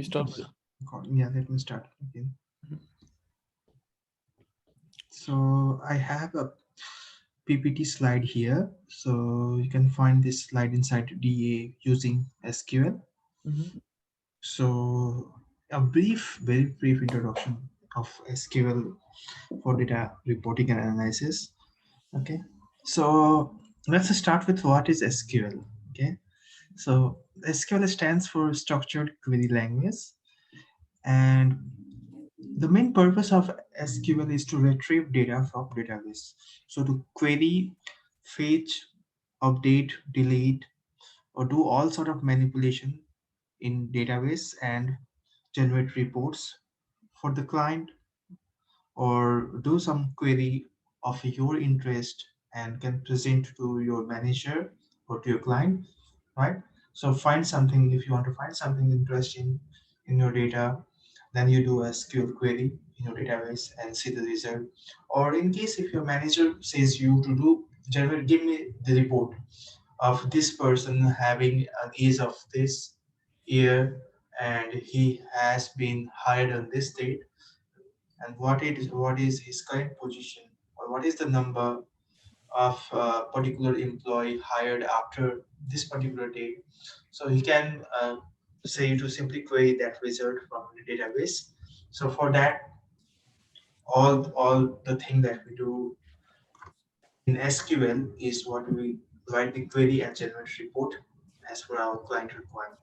Start. Oops. Yeah, let me start again. Mhm. So I have a PPT slide here. So you can find this slide inside DA using SQL. Mhm. So a very brief introduction of SQL for data reporting and analysis. Okay. So let's start with what is SQL. Okay. So SQL stands for Structured Query Language, and the main purpose of SQL is to retrieve data from database. So to query, fetch, update, delete, or do all sort of manipulation in database and generate reports for the client, or do some query of your interest and can present to your manager or to your client, right? So find something, if you want to find something interesting in your data, then you do a SQL query in your database and see the result. Or in case if your manager says you to do generate, give me the report of this person having an age of this year, and he has been hired on this date, and what is his current position, or what is the number of particular employee hired after this particular date. So he can say to simply query that result from the database. So for that, all the thing that we do in SQL is what we write the query and generate report as per our client requirement.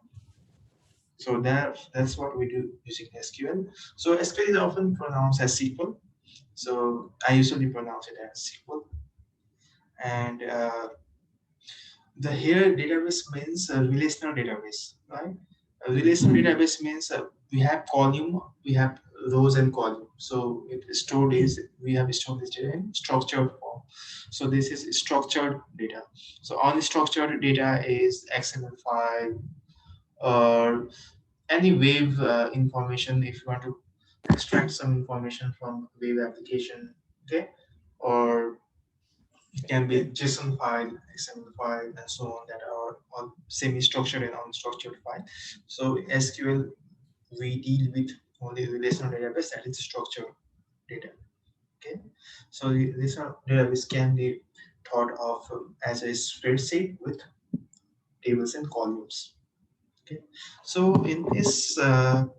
So that's what we do using SQL. So SQL is often pronounced as SQL. So I usually pronounce it as SQL. And the here database means a relational database, right? A relational database means we have column, we have rows and column. So it stored is we have stored this data in structured form. So this is structured data. So unstructured data is XML file or any wave information. If you want to extract some information from web application, okay, or it can be JSON file, XML file, and so on, that are all semi-structured and unstructured file. So SQL, we deal with only relational database that is structured data. Okay, so the relational database can be thought of as a spreadsheet with tables and columns. Okay, so in this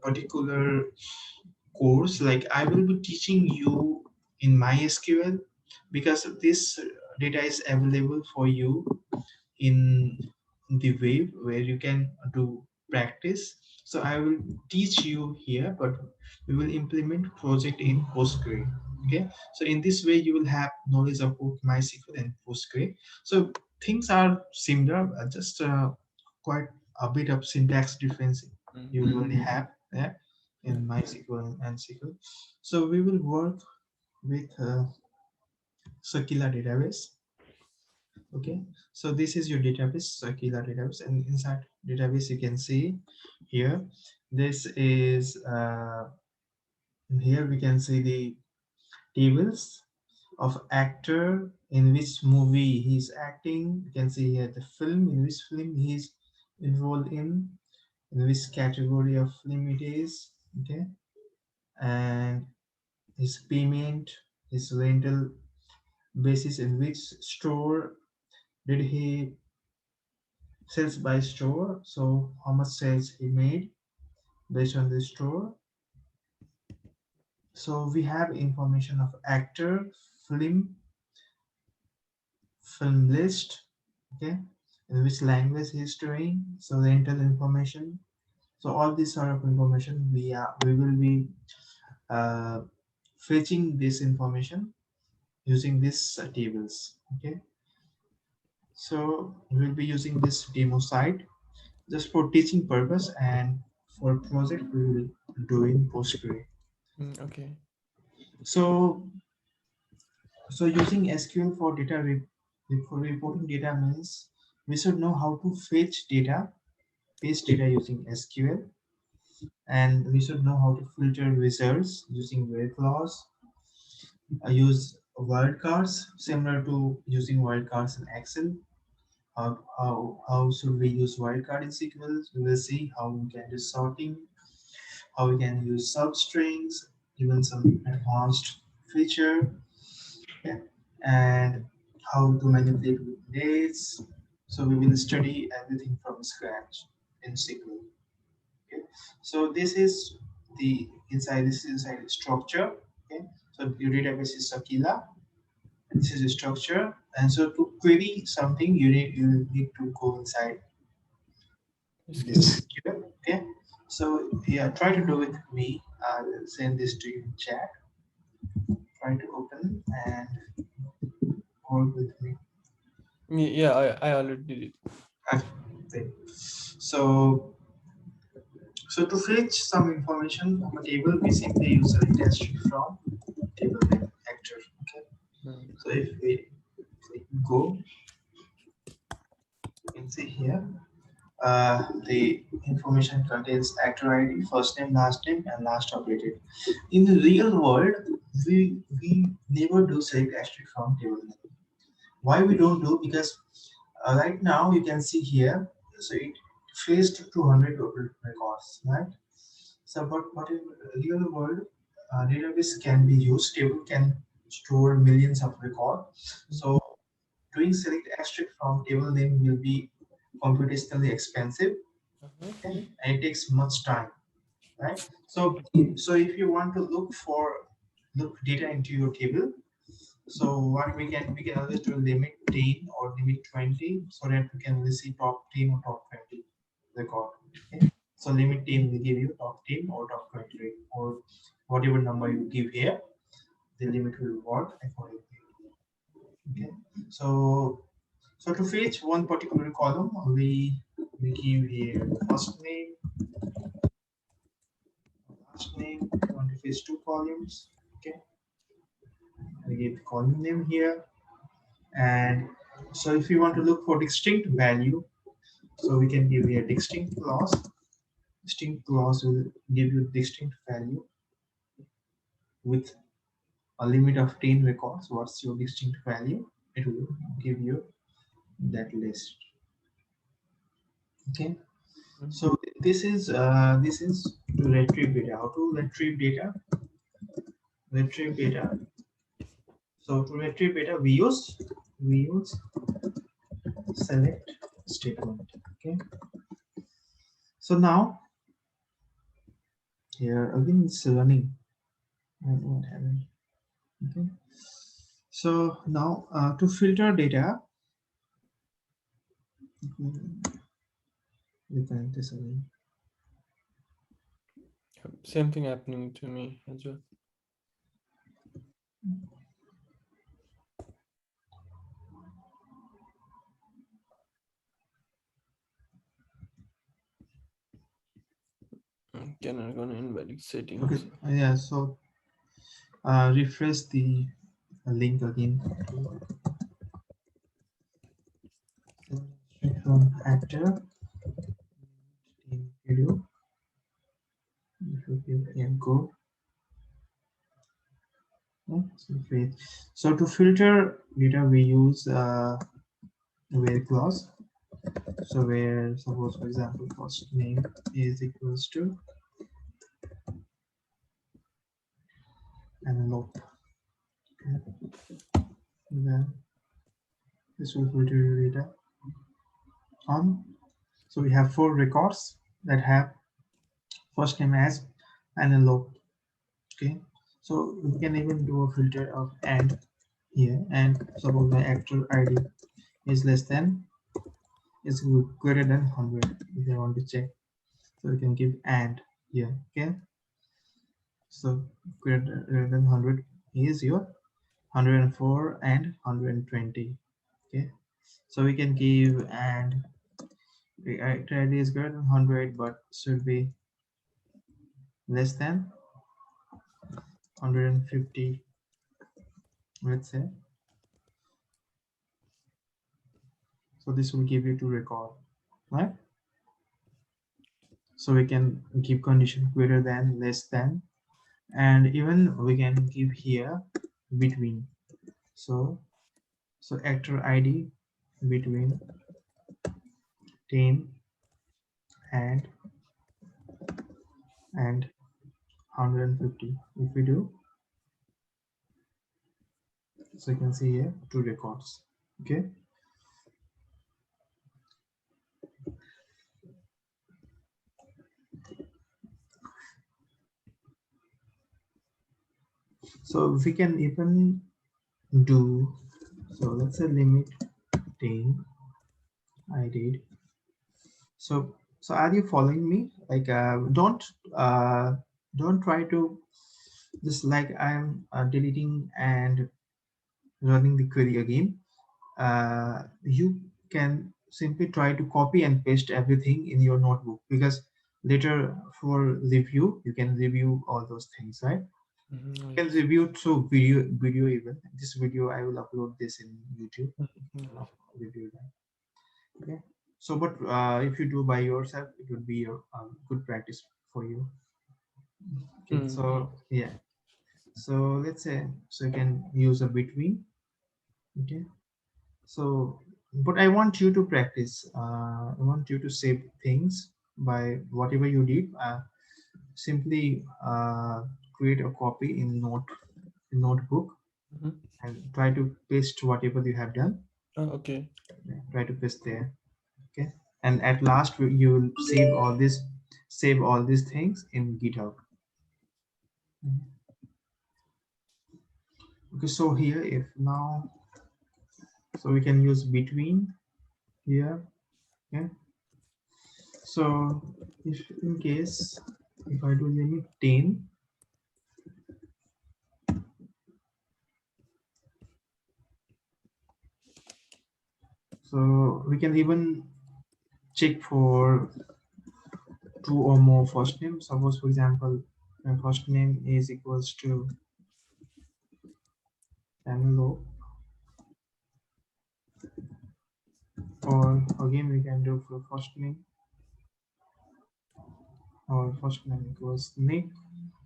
particular course, like I will be teaching you in MySQL, because this data is available for you in the web where you can do practice. So I will teach you here, but we will implement project in Postgre. Okay, so in this way you will have knowledge of both MySQL and Postgre. So things are similar, just quite a bit of syntax difference you will only have there in MySQL and SQL. So we will work with circular database. Okay, so this is your database, circular database, and inside database you can see here, this is here we can see the tables of actor, in which movie he's acting. You can see here the film, in which film he's involved in which category of film it is. Okay, and his payment, his rental basis, in which store did he sales by store, so how much sales he made based on the store. So we have information of actor, film, film list, okay, in which language he is doing, so rental information. So all this sort of information we will be uh, fetching this information using these tables. Okay, so we'll be using this demo site just for teaching purpose, and for project we will do in Postgre. Okay. So using SQL for for reporting data means we should know how to fetch data, fetch data using SQL, and we should know how to filter results using where clause, use wildcards similar to using wildcards in Excel. How should we use wildcard in SQL? We will see how we can do sorting, how we can use substrings, even some advanced feature, yeah, and how to manipulate with dates. So we will study everything from scratch in SQL. Okay. So this is the inside. This is inside structure. Okay. So your database is Sakila. This is a structure, and so to query something, you need to go inside SQL. this SQL. Okay. So yeah, try to do it with me. I'll send this to you in chat. Try to open and work with me. Yeah, I already did it. Okay. So so to fetch some information from a table, we simply use a test from table name actor. Okay. Hmm. So if we click go, you can see here the information contains actor ID, first name, and last updated. In the real world, we never do select asterisk from table name. Why we don't do? Because right now you can see here, so it faced 200 total records, right? So, but in real world, database can be used. Table can store millions of records. So, doing select asterisk from table name will be computationally expensive, Uh-huh. okay? And it takes much time, right? So, so if you want to look data into your table, so what we can always do limit 10 or limit 20 so that we can only see top 10 or top 20 record. Okay. So limit 10 will give you top 10 or top 20 or whatever number you give here, the limit will work accordingly. Okay. So so to fetch one particular column, we give here first name, last name. We want to fetch two columns. Okay. We give the column name here. And so if you want to look for distinct value, so we can give here distinct clause. Distinct clause will give you distinct value with a limit of 10 records. What's your distinct value? It will give you that list. Okay. So this is to retrieve data. How to retrieve data? Retrieve data. So to retrieve data, we use select statement. Okay. So now here again it's running. And what happened? Okay. So now to filter data, we can this again. Same thing happening to me as well. Can I go in invalid Okay. settings? Yeah. So refresh the link again. From actor in video. If you give here go. Yeah, so, so to filter data, we use where clause. So where suppose for example first name is equals to envelope. Okay. Then this will filter your data on. So we have four records that have first name as envelope. Okay. So we can even do a filter of and here, and suppose my actor ID is less than is greater than 100 if I want to check. So we can give and here. Okay. So greater than 100 is your 104 and 120. Okay. So we can give and the actor ID is greater than 100 but should be less than 150, let's say. So this will give you two record, right? So we can give condition greater than, less than, and even we can give here between. So so actor ID between 10 and 150. If we do, so you can see here two records. Okay, so we can even do, so let's say limit 10. I did. So are you following me? Like uh don't try to just like I'm deleting and running the query again. You can simply try to copy and paste everything in your notebook, because later for review you can review all those things, right? You can Yes. review through video even. This video I will upload this in YouTube. Yes. I'll review that. Okay. So, but if you do by yourself, it would be a good practice for you. Okay. Yeah. So yeah. So let's say, so you can use a between. Okay. So, but I want you to practice. I want you to save things by whatever you did. Simply create a copy in notebook Mhm. and try to paste whatever you have done. Okay. Yeah, try to paste there. Okay, and at last you will save all these things in GitHub. Mhm. Okay, so here if now, so we can use between here. Okay, so if in case if I do limit 10, so we can even check for two or more first name. Suppose for example my first name is equals to Penelope, or again we can do for first name, or first name equals Nick.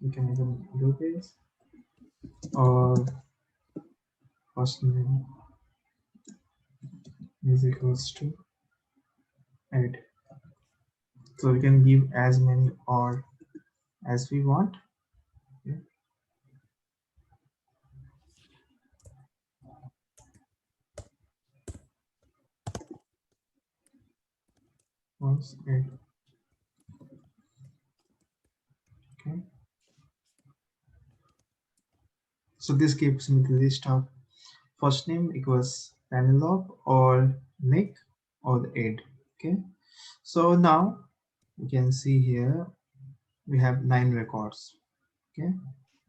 We can even do this, or first name is equals to Ed. So we can give as many or as we want. Yeah, once Ed. Okay. So this gives me the list of first name equals Penelope or Nick or the Ed. Okay. So now you can see here we have 9 records. Okay,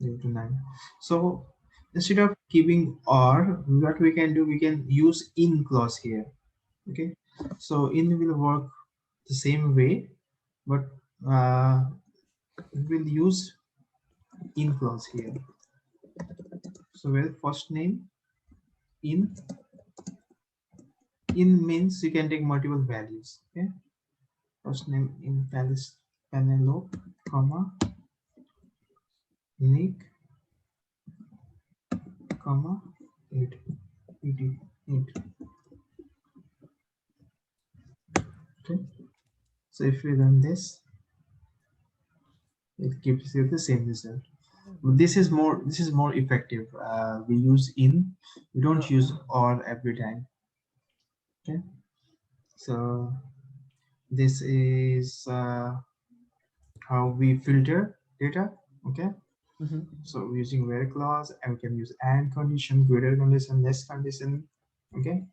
0 to 9. So instead of keeping or, what we can do, we can use in clause here. Okay, so in will work the same way, but we will use in clause here. So where first name in, in means you can take multiple values. Okay, first name in Palace Penelope, comma Nick, comma 8, 8. Okay, so if we run this, it gives you the same result. This is more effective. We use in, we don't use or every time. Okay, so this is how we filter data. Okay, Mm-hmm. so we're using where clause, and we can use and condition, greater condition, less condition. Okay,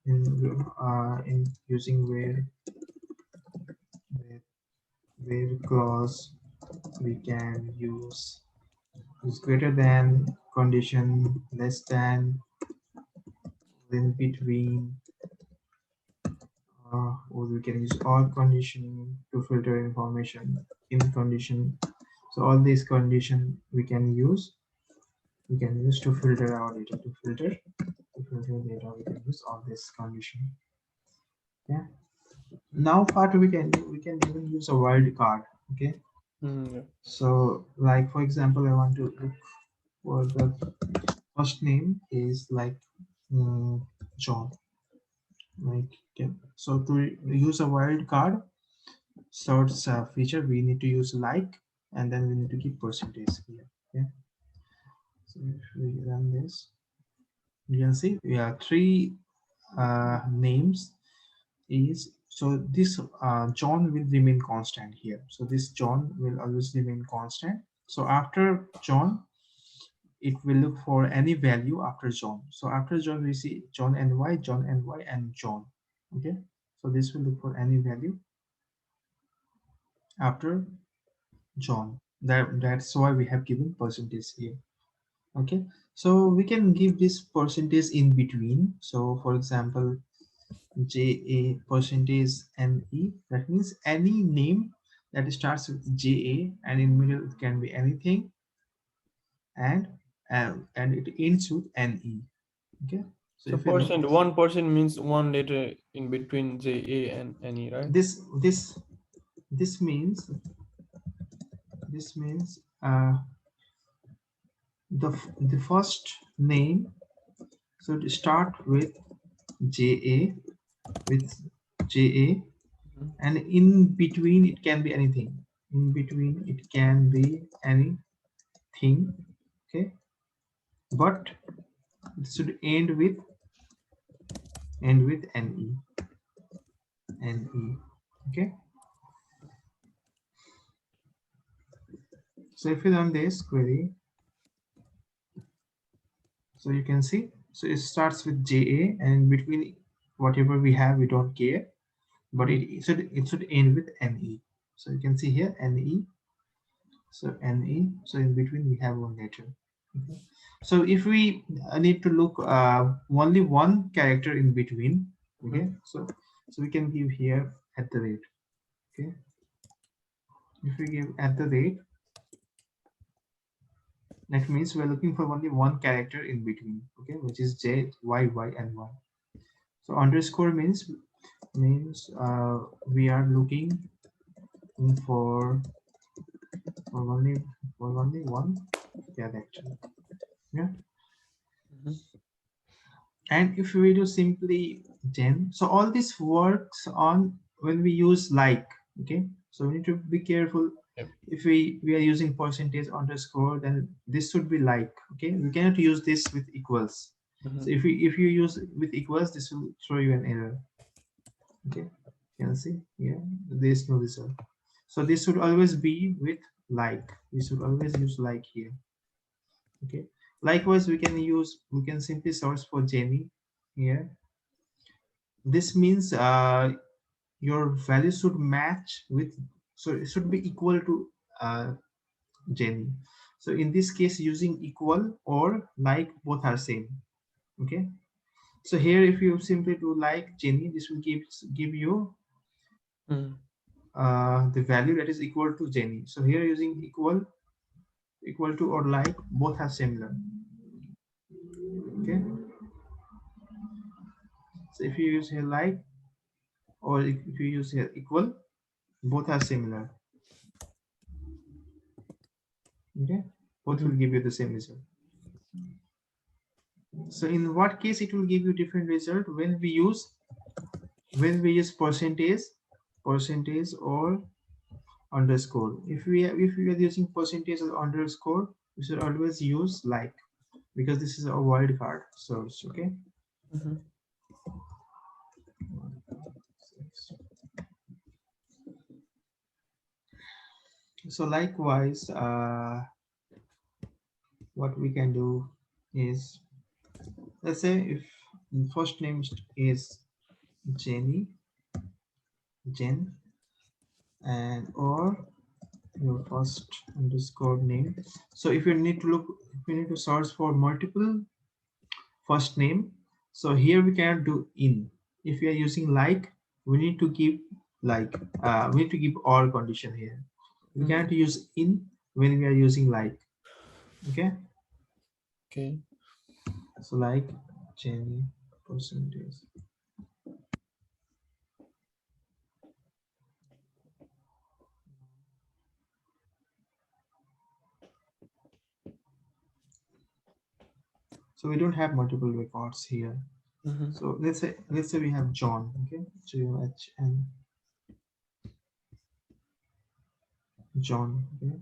in using where clause, we can use is greater than condition, less than, in between, or we can use all condition to filter information in condition. So all these condition we can use to filter our data, to filter data, we can use all this condition. Yeah, now part we can even use a wildcard. Okay, Mm-hmm. Yeah. so like for example I want to look for the first name is like John, like, yeah. So to use a wildcard search feature, we need to use like, and then we need to give percentage here. Okay, so if we run this, you can see we have three names. Is so this John will remain constant here. So this John will always remain constant. So after John, it will look for any value after John. So after John, we see John and Y, John and Y, and John. Okay, so this will look for any value after John. That's why we have given percentage here. Okay, so we can give this percentage in between. So for example, JA percentage NE. That means any name that starts with JA and in middle it can be anything, and and it ends with NE. Okay, so So if you look percent, 1% means one letter in between J, A, and N, E, right? this means the first name should start with JA with JA, Mhm. and in between it can be anything. In between it can be anything. Okay, but it should end with ne. Okay, so if you run this query, so you can see, so it starts with JA, and between whatever we have we don't care, but Mhm. it should end with NE. So you can see here NE. So NE. So in between we have one letter. Okay. So if we need to look only one character in between, Mhm. okay. So we can give here at the rate. Okay. If we give at the rate, that means we're looking for only one character in between. Okay, which is J, Y, Y, and Y. So underscore means we are looking for for only one character. Yeah, Mhm. and if we do simply gen, so all this works on when we use like. Okay, so we need to be careful. Yep. If we are using percentage underscore, then this should be like. Okay, we cannot use this with equals. So Mhm. if you use with equals, this will throw you an error. Okay, you can see here there is no result. So this should always be with like. We should always use like here. Okay, likewise we can simply search for Jenny here. This means your value should match with, so it should be equal to uh, Jenny. So in this case, using equal or like, both are same. Okay, so here if you simply do like Jenny, this will give you Mhm. the value that is equal to Jenny. So here using equal to or like, both are similar. Okay, so if you use here like, or if you use here equal, both are similar. Okay, both will Mhm. give you the same result. So in what case it will give you different result? When we use percentage or underscore. If we are using percentage or underscore, we should always use like, because this is a wildcard source. Okay, Mhm. so likewise, what we can do is, let's say if the first name is Jenny, Jen, and or your first underscore name. So if you need to search for multiple first name, so here we cannot do in. If we are using like, we need to give like, we need to give or condition here. We Mhm. cannot use in when we are using like. Okay, Okay. so like Jenny percentage. So we don't have multiple records here. Mhm. So let's say we have John. Okay, John. John. Okay.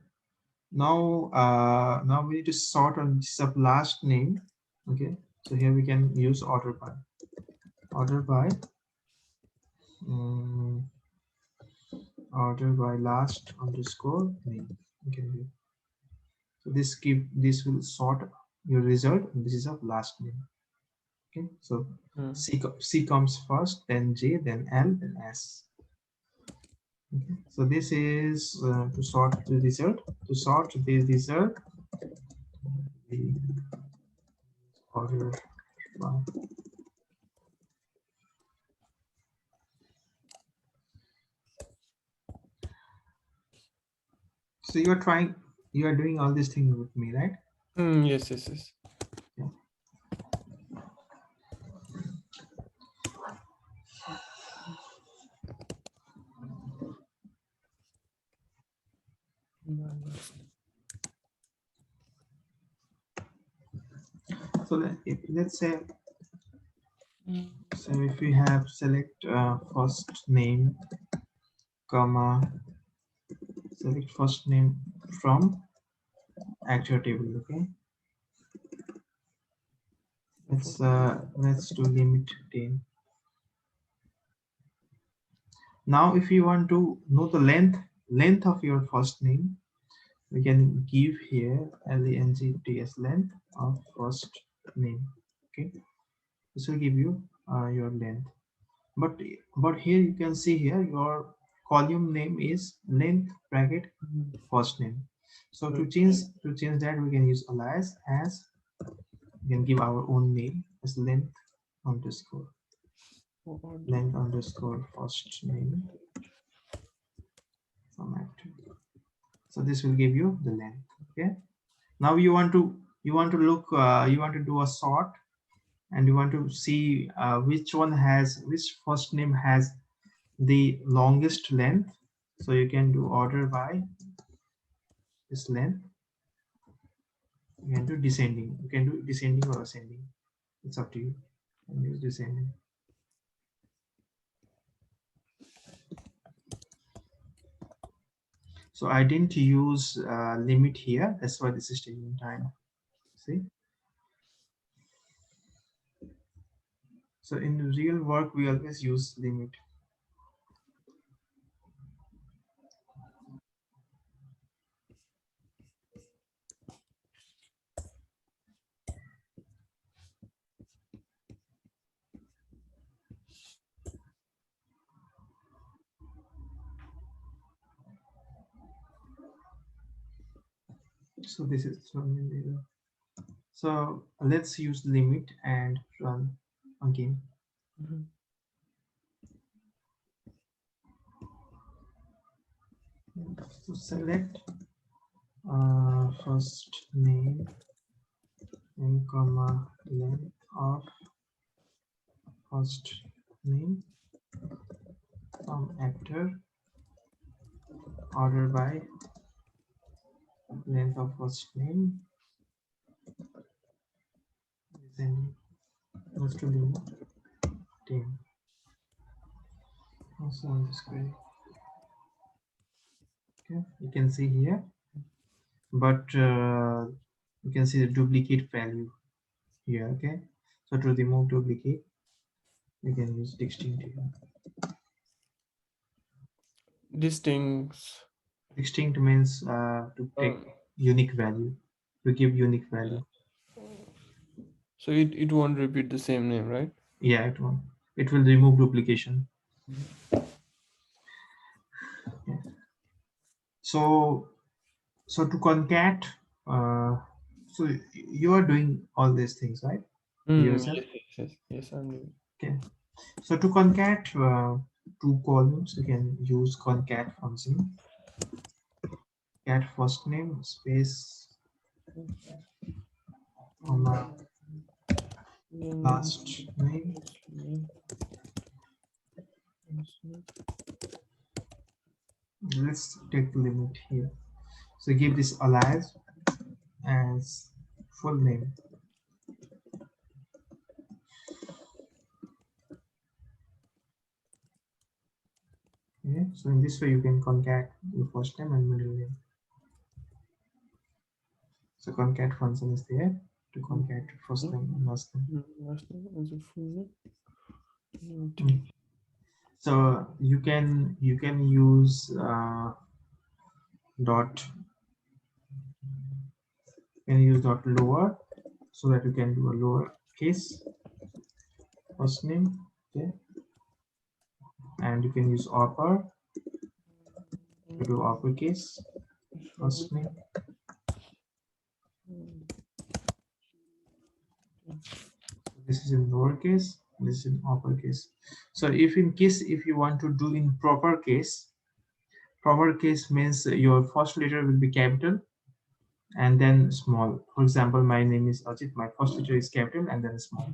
Now we need to sort on this of last name. Okay, so here we can use um, order by last underscore name. Okay, so this will sort your result. This is of last name. Okay, so Mm. C comes first, then J, then L, then S. Okay, so this is to sort the result. To sort the result, we order by. So you are doing all these things with me, right? Yes, yes, yes. Yeah. So let's say, so if we have select first name, comma, select first name from actor table. Okay, let's do limit 10. Now, if you want to know the length of your first name, we can give here length length of first name. Okay, this will give you your length. But here you can see here your column name is length bracket Mhm. first name. So Right. to change that, we can use alias as, we can give our own name as underscore Order. length underscore first name from actor. So this will give you the length. Okay, now you want to look you want to do a sort, and you want to see which first name has the longest length. So you can do order by this length. You can do descending. You can do descending or ascending. It's up to you. And use descending. So I didn't use limit here. That's why this is taking time. See. So in real work, we always use limit. So this is so let's use limit and run again. Mhm. So select first name and comma length of first name from actor, order by length of first name, then goes to limit 10. Also on this query. Okay, you can see here, but you can see the duplicate value here. Okay, so to remove duplicate, we can use distinct here. Distinct. Distinct means to take Um, unique value, to give unique value. so it won't repeat the same name, right? Yeah, it will remove duplication. Yeah. So to concat, uh, so you are doing all these things, right? Yourself. Yes, yes, yes, yes, I'm doing. Okay. So to concat two columns, you can use concat function. Cat first name space comma last name. Let's take the limit here. So give this alias as full name. Okay. So in this way you can concat your first name and middle name. So concat function is there to concat first Mhm. name and last name. Last name is a full name. Mm. So you can use dot dot lower, so that you can do a lower case first name. Okay, and you can use upper to do uppercase first name. So this is in lowercase, this is in uppercase. So if in case if you want to do in proper case means your first letter will be capital and then small. For example, my name is Ajit. My first letter is capital and then small.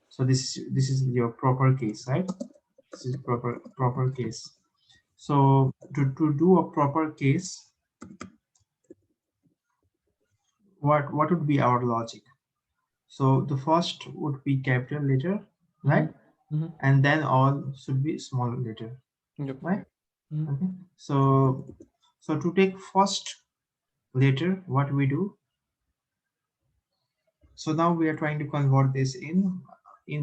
So this is your proper case, right? This is proper case. So to do a proper case, what would be our logic? So the first would be capital letter, Mhm. right? Mhm. And then all should be small letter, Yep. right? Mhm. Okay. So to take first letter, what we do? So now we are trying to convert this in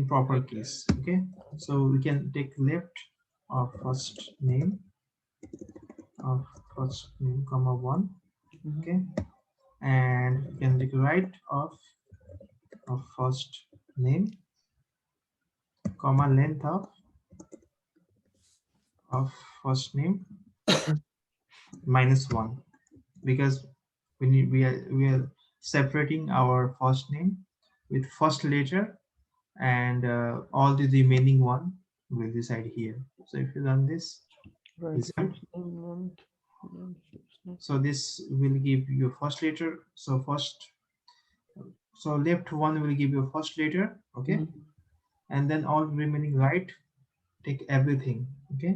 proper case. Okay. So we can take left of of first name comma one. Mhm. Okay, and we can take right of first name comma length of first name minus one, because we are separating our first name with first letter, and all the remaining one will reside here. So if you run this Right. result, First name, month, and first name. so this will give you first letter. So left one will give you first letter. Okay, Mhm. and then all remaining right take everything. Okay,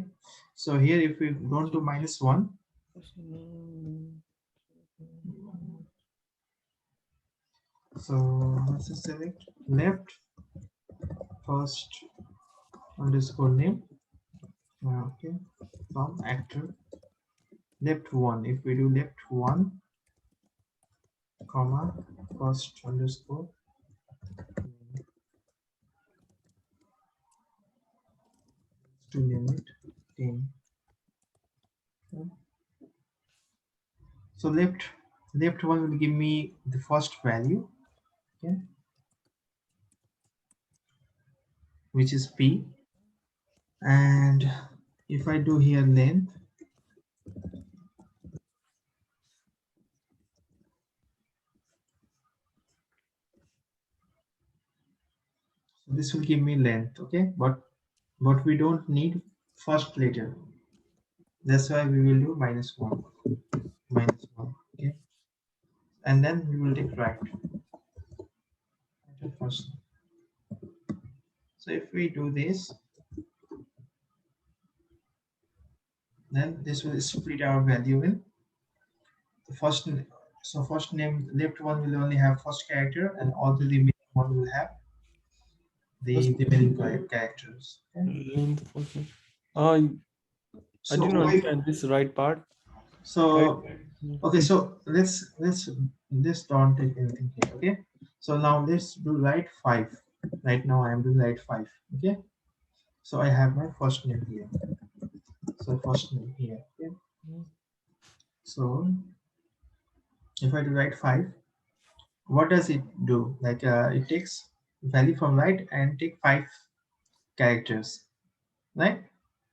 so here if we don't do minus one, First name. so let's just select left first underscore name. Okay, from actor left one. If we do left one comma first underscore to name it 10. Okay. So left one will give me the first value. Okay, which is p, and if I do here length, so this will give me length. Okay, but we don't need first letter, that's why we will do minus one. Okay, and then we will take right first. So if we do this, then this will split our value in the first. So first name left one will only have first character, and all the remaining one will have First the remaining characters. Okay. length. First name. I I So didn't if understand this right part. Right. so Mhm. okay, so let's don't take anything here. Okay, so now let's do right five. Right now I am doing right five. Okay, so I have my first name here. So first name here. Okay, Mhm. so if I do right five, what does it do? Like it takes value from right and take five characters, right?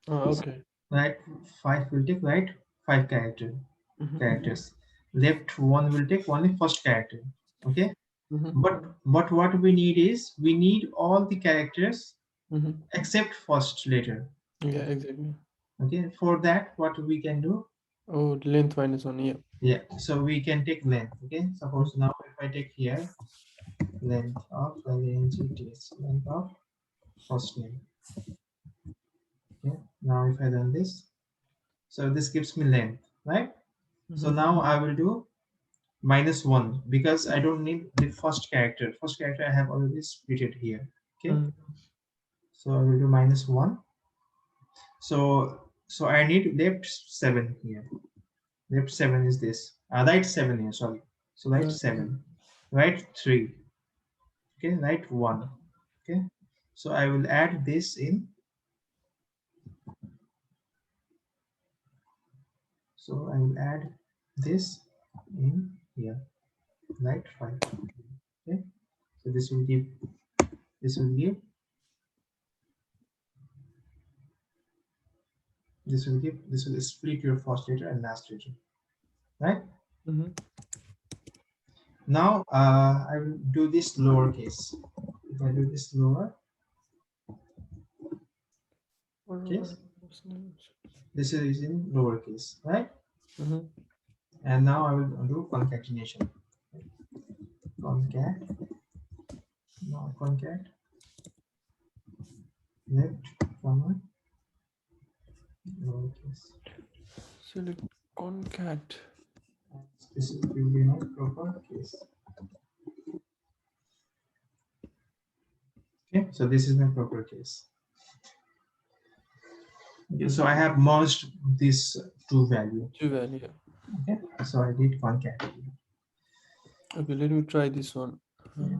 Okay. Right five will take right five Mhm. characters. Left one will take only first character. Okay, Mhm. but what we need is we need all the characters Mhm. except first letter. Yeah, exactly. Okay, for that what we can do? Oh, length minus one. Yeah. Yeah, so we can take length. Okay, Mhm. suppose now if I take here length of length of first name. Okay, now if I run this, so this gives me length, right? So Mhm. now I will do minus one because I don't need the first character. First character I have already split it here. Okay, Mhm. so I will do minus one. So I need left seven here. Left seven is this. Right seven here. Sorry. So write 7, write 3, okay, write 1, okay. So I will add this in, so I will add this in here, right? 5, okay. So this will give, this will give, this will give, this will split your first letter and last letter, right? Mm-hmm. Now I will do this lowercase. If I do this lower case, this is in lowercase, right? Mm-hmm. And now I will do concatenation. Concat, now concat, left, comma, lowercase. Select concat. This is will be my proper case. Okay, so this is my proper case. Okay, so I have merged these two values. Two value. Okay, so I did concat. Okay, let me try this one. Yeah.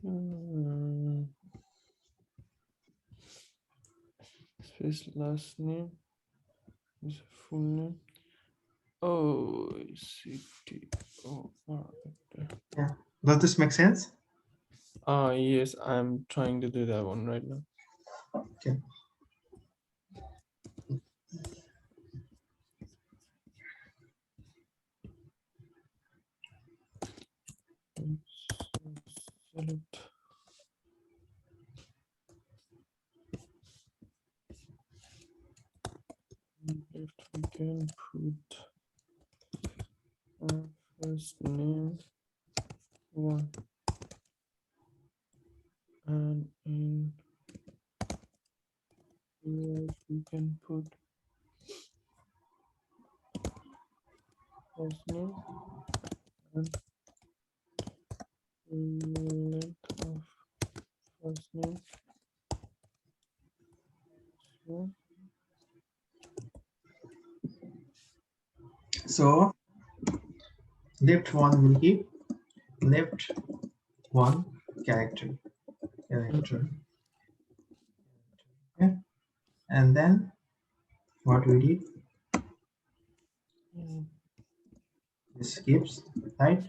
Mm, Space last name is full name. Oh, city. Oh, Yeah. Does this make sense? yes, I'm trying to do that one right now. Okay. Select. If we can put first name one and in here we can put first name and length of first name. So So left one will give left one character. Okay. And then what we did, mm, this gives, right?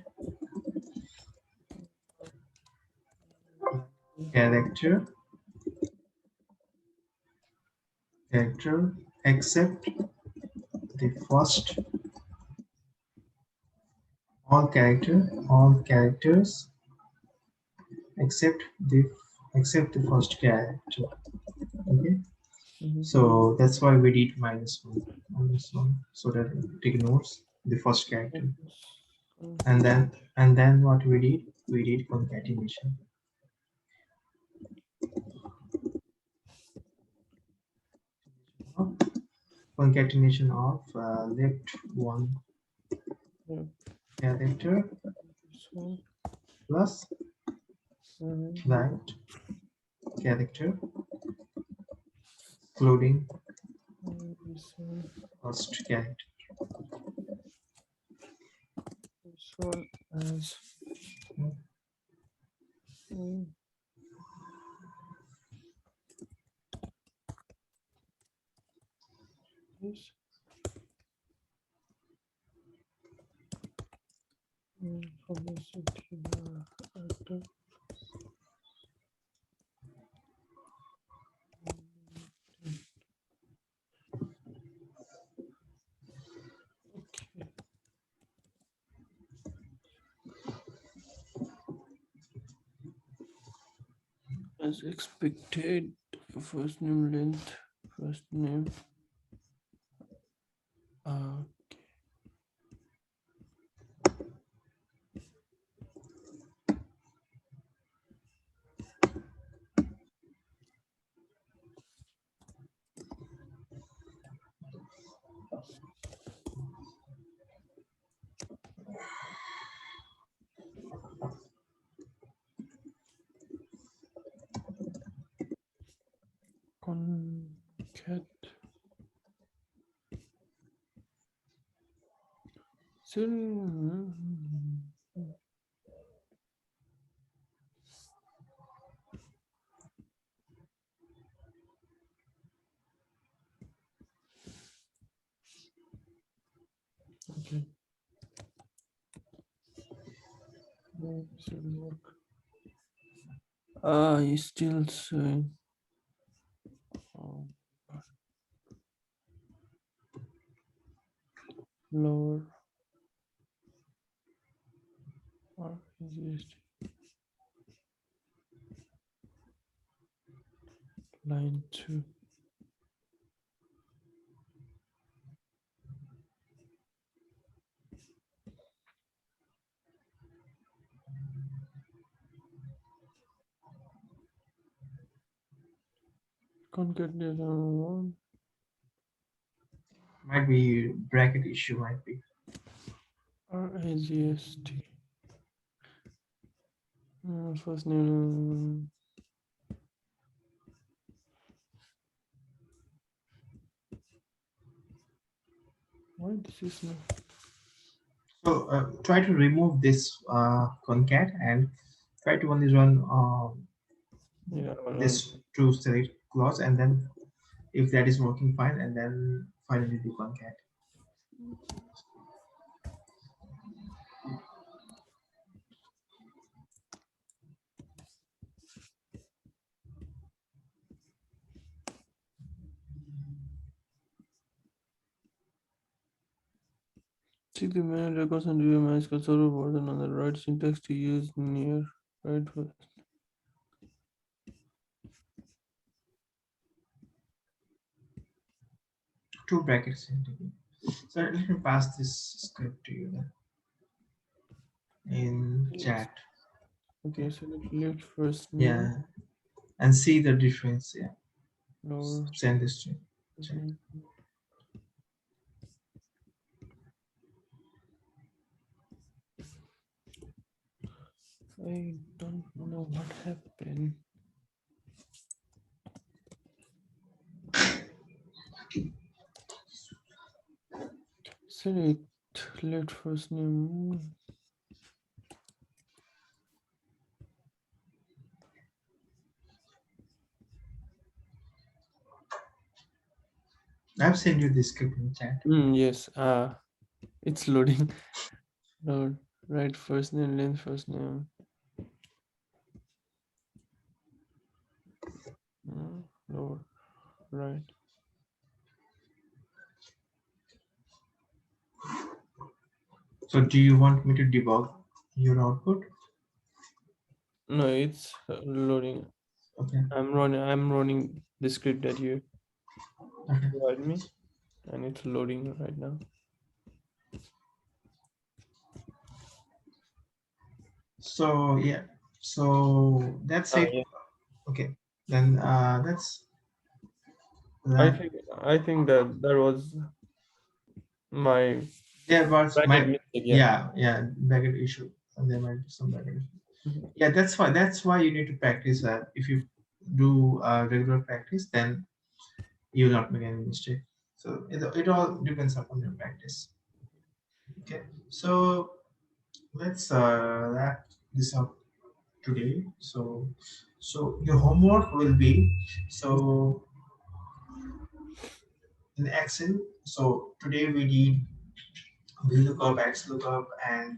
Character, character, except the first, all characters except the first character. Okay. mhm. So that's why we did minus one, so that it ignores the first character. And then what we did concatenation. Concatenation of left one Yeah, character this one plus and right character, including this one. first character. This one as mm, this publicity active. Okay, as expected, first name length, first name. Uh, concat. Should work. Ah, he's still saying. Oh, lower or easiest line 2. Can't get this on one. Might be bracket issue, might be. R A G S T. First name. Why this is not? So try to remove this concat and try to only run Yeah, this to select clause, and then if that is working fine, and then finally do concat. check the main records and review MySQL server version on the right syntax to use near right first. Two brackets in. So let me pass this script to you then in Yes. chat. Okay, select left first name, Yeah, and see the difference. Yeah, lower. send this to chat. Mhm. I don't know what happened. Select left first name. I've sent you this script in chat. Yes. It's loading. Load. Right first name, length first name. Load. Right. So do you want me to debug your output? No, it's loading. Okay. I'm running the script that you Okay. provide me, and it's loading right now. So yeah. So that's it. Yeah. Okay. Then that's I that. think I think that was my There was bracket my mistake. Yeah. yeah bracket issue, and there might be some bracket issue. Mhm. Yeah, that's why. That's why you need to practice that. If you do regular practice, then you'll not make any mistake. So it all depends upon your practice. Okay. So let's wrap this up today. So your homework will be so in Excel. So today we did VLOOKUP, XLOOKUP, and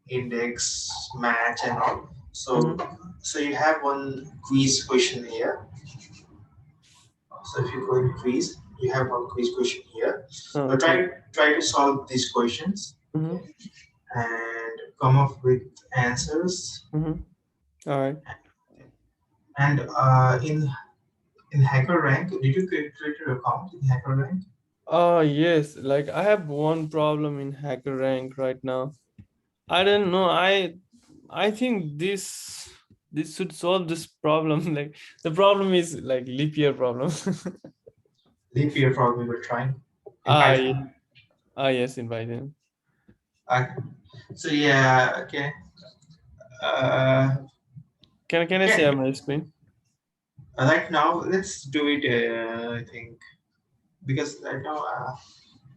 index, match, and all. So Mhm. so you have one quiz question here. So if you go in quiz, you have one quiz question here. So Okay. try to solve these questions, Mhm. okay, and come up with answers. Mhm. All right. And in HackerRank, did you create your account in HackerRank? Yes. Like I have one problem in hacker rank right now. I don't know. I think this should solve this problem. Like the problem is like leap year problem. Leap year probably we're trying in ah Python. ye- yes, in Python. Okay. So yeah, okay. Uh, Can I yeah. share my screen? Right now, let's do it. I think because right now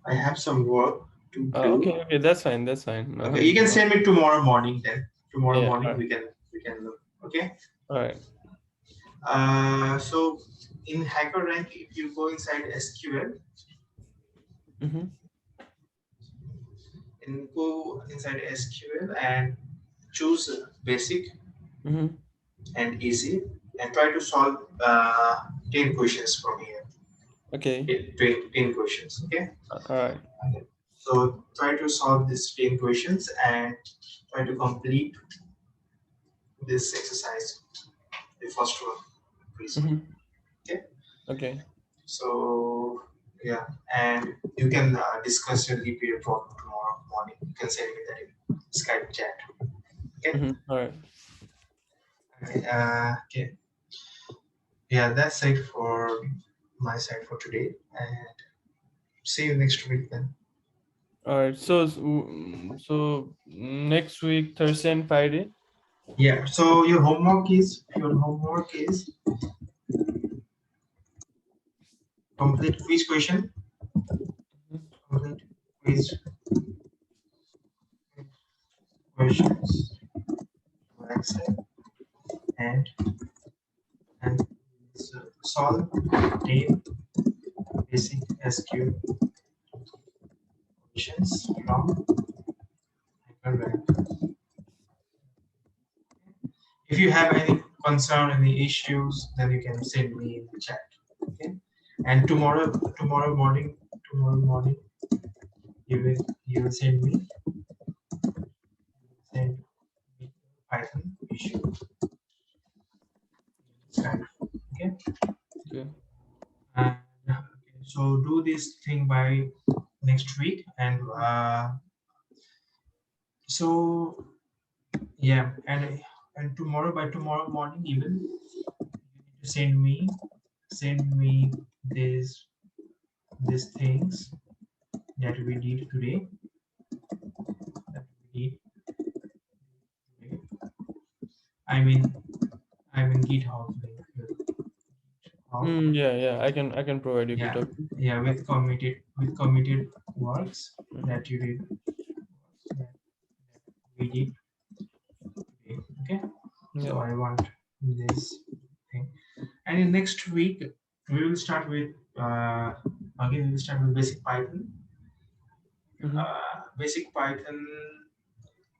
I have some work to do. Okay, that's fine. That's fine. Okay, you can No. send me tomorrow morning then. Tomorrow Yeah. morning we can look. Okay. All right. So in HackerRank, if you go inside SQL, Mm-hmm. and go inside SQL and choose basic Mm-hmm. and easy and try to solve 10 questions from here. Okay. 10 questions, okay? All right. Okay. So try to solve these 10 questions and try to complete this exercise, the first one, please. Mm-hmm. Okay. Okay. So yeah, and you can discuss your EPA problem tomorrow morning. You can send me that in Skype chat. Okay. Mm-hmm. All right. Okay. Okay. Yeah, that's it for my side for today, and see you next week then. All right. So next week, Thursday and Friday. Yeah. So your homework is complete quiz question, complete quiz questions for Excel, and and solve 10 basic SQL questions from hyperware. If you have any concern, any issues, then you can send me in the chat. Okay. And tomorrow morning, you will send me Python issue. Right. Okay. Okay. And okay, so do this thing by next week, and so yeah, and tomorrow by tomorrow morning even you need to send me these these things that we did today that we did today. I mean I mean GitHub link GitHub. Yeah, yeah. I can provide you Yeah, GitHub. yeah, with committed works Mm-hmm. that you did that we did today. Okay, Yeah. so I want this thing, and in next week we will start with again we will start with Mm-hmm. basic Python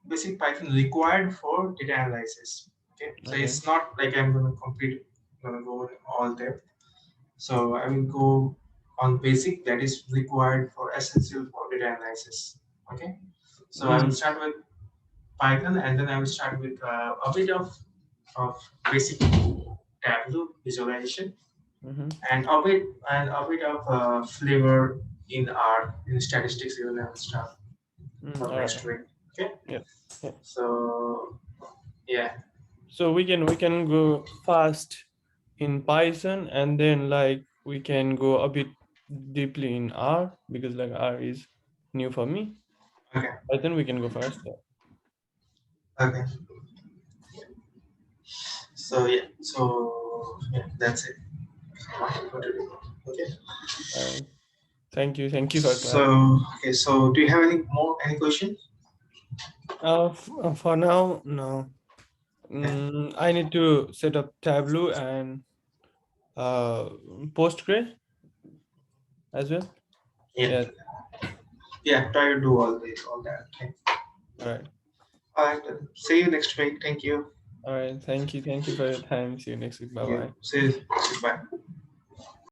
basic Python required for data analysis. Okay, so Okay. it's not like I'm gonna go in all depth. So I will go on basic that is required for essential for data analysis. Okay, so I will Mm-hmm. start with Python, and then I will start with a bit of basic Tableau visualization, Mm-hmm. and a bit of flavor in R in statistics even and stuff for All next right. week. Okay, Yeah. Yeah. so yeah, So we can go fast in Python, and then like we can go a bit deeply in R, because like R is new for me. okay, Python we can go fast. Yeah. okay. So that's it for today. Okay. All right. Thank you for class. So do you have any question? For now, no. Okay. I need to set up Tableau and uh Postgre as well. Yeah. Yeah. Yeah. Try to do all that. Okay. All right. All right. Then. See you next week. Thank you. All right. Thank you. Thank you for your time. See you next week. Bye Thank you. bye. See you. Bye.